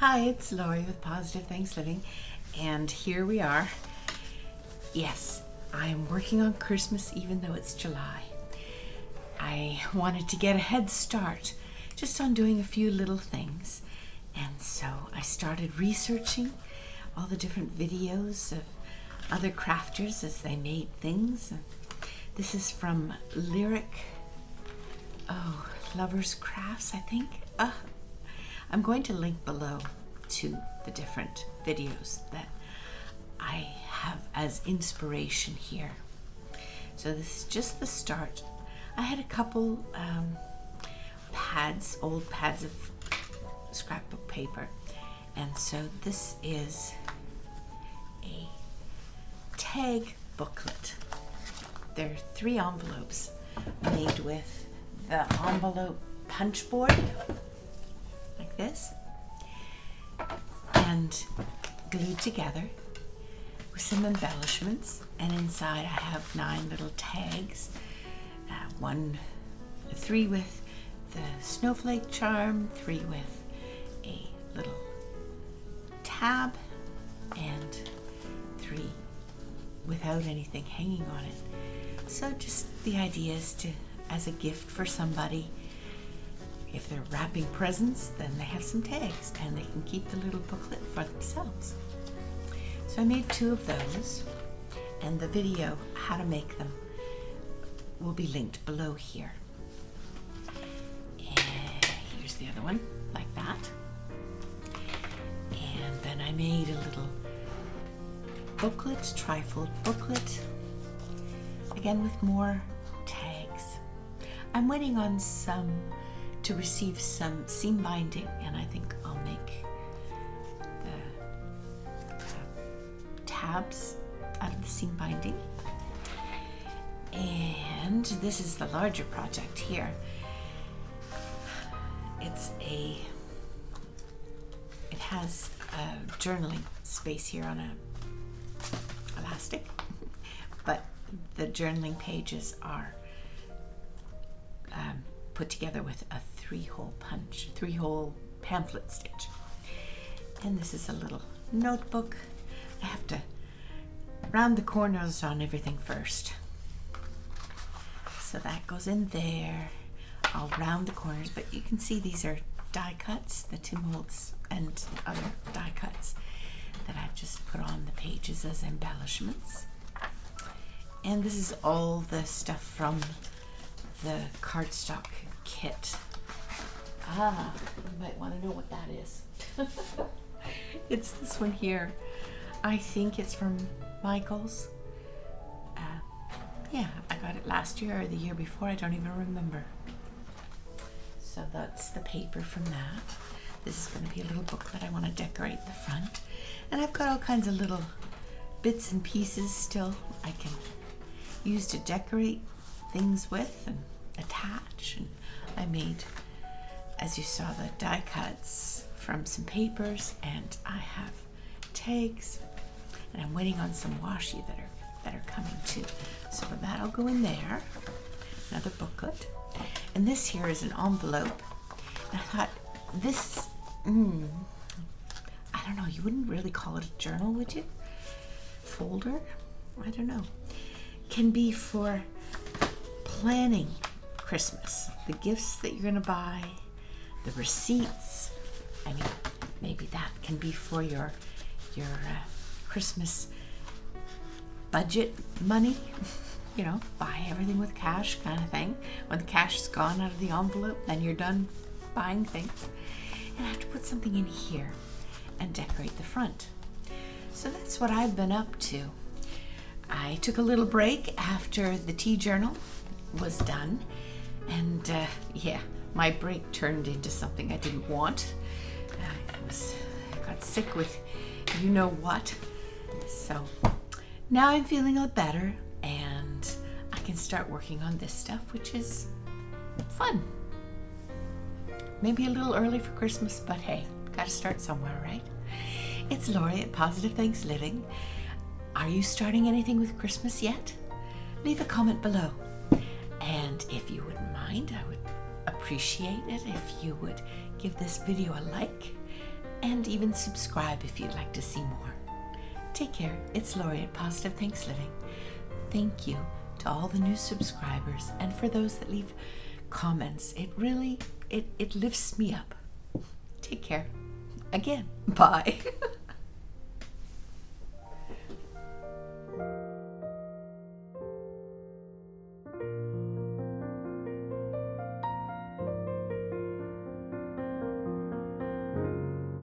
Hi, it's Lori with Positive Thanks Living, and here we are. Yes, I'm working on Christmas even though it's July. I wanted to get a head start just on doing a few little things, and so I started researching all the different videos of other crafters as they made things. This is from Lovers Crafts, I think. I'm going to link below to the different videos that I have as inspiration here. So this is just the start. I had a couple old pads of scrapbook paper, and so this is a tag booklet. There are 3 envelopes made with the envelope punch board, like this, and glued together with some embellishments. And inside I have 9 little tags, 3 with the snowflake charm, 3 with a little tab, and 3 without anything hanging on it. So just the idea is to, as a gift for somebody, if they're wrapping presents, then they have some tags and they can keep the little booklet for themselves. So I made 2 of those, and the video how to make them will be linked below here. And here's the other one, like that. And then I made a little booklet, trifold booklet, again with more tags. I'm waiting on to receive some seam binding, and I think I'll make the tabs out of the seam binding. And this is the larger project here. It has a journaling space here on a elastic, but the journaling pages are put together with a 3-hole pamphlet stitch. And this is a little notebook. I have to round the corners on everything first. So that goes in there. I'll round the corners, but you can see these are die cuts, the Tim Holtz and other die cuts that I've just put on the pages as embellishments. And this is all the stuff from the cardstock kit. You might want to know what that is. It's this one here. I think it's from Michaels. Yeah, I got it last year or the year before, I don't even remember. So that's the paper from that. This is going to be a little booklet. I want to decorate the front. And I've got all kinds of little bits and pieces still I can use to decorate things with and attach. And I made, as you saw, the die cuts from some papers, and I have tags, and I'm waiting on some washi that are coming too. So that'll go in there. Another booklet. And this here is an envelope. And I thought this, I don't know, you wouldn't really call it a journal, would you? Folder? I don't know. Can be for planning Christmas. The gifts that you're going to buy, the receipts. I mean, maybe that can be for your Christmas budget money. You know, buy everything with cash kind of thing. When the cash is gone out of the envelope, then you're done buying things. And I have to put something in here and decorate the front. So that's what I've been up to. I took a little break after the tea journal was done, and my break turned into something I didn't want. I got sick with you know what. So now I'm feeling a lot better, and I can start working on this stuff, which is fun. Maybe a little early for Christmas, but hey, gotta start somewhere, right? It's Lori at Positive Thanks Living. Are you starting anything with Christmas yet? Leave a comment below. And if you wouldn't mind, I would appreciate it if you would give this video a like and even subscribe if you'd like to see more. Take care. It's Lori at Positive Thanks Living. Thank you to all the new subscribers and for those that leave comments. It really, it lifts me up. Take care. Again, bye.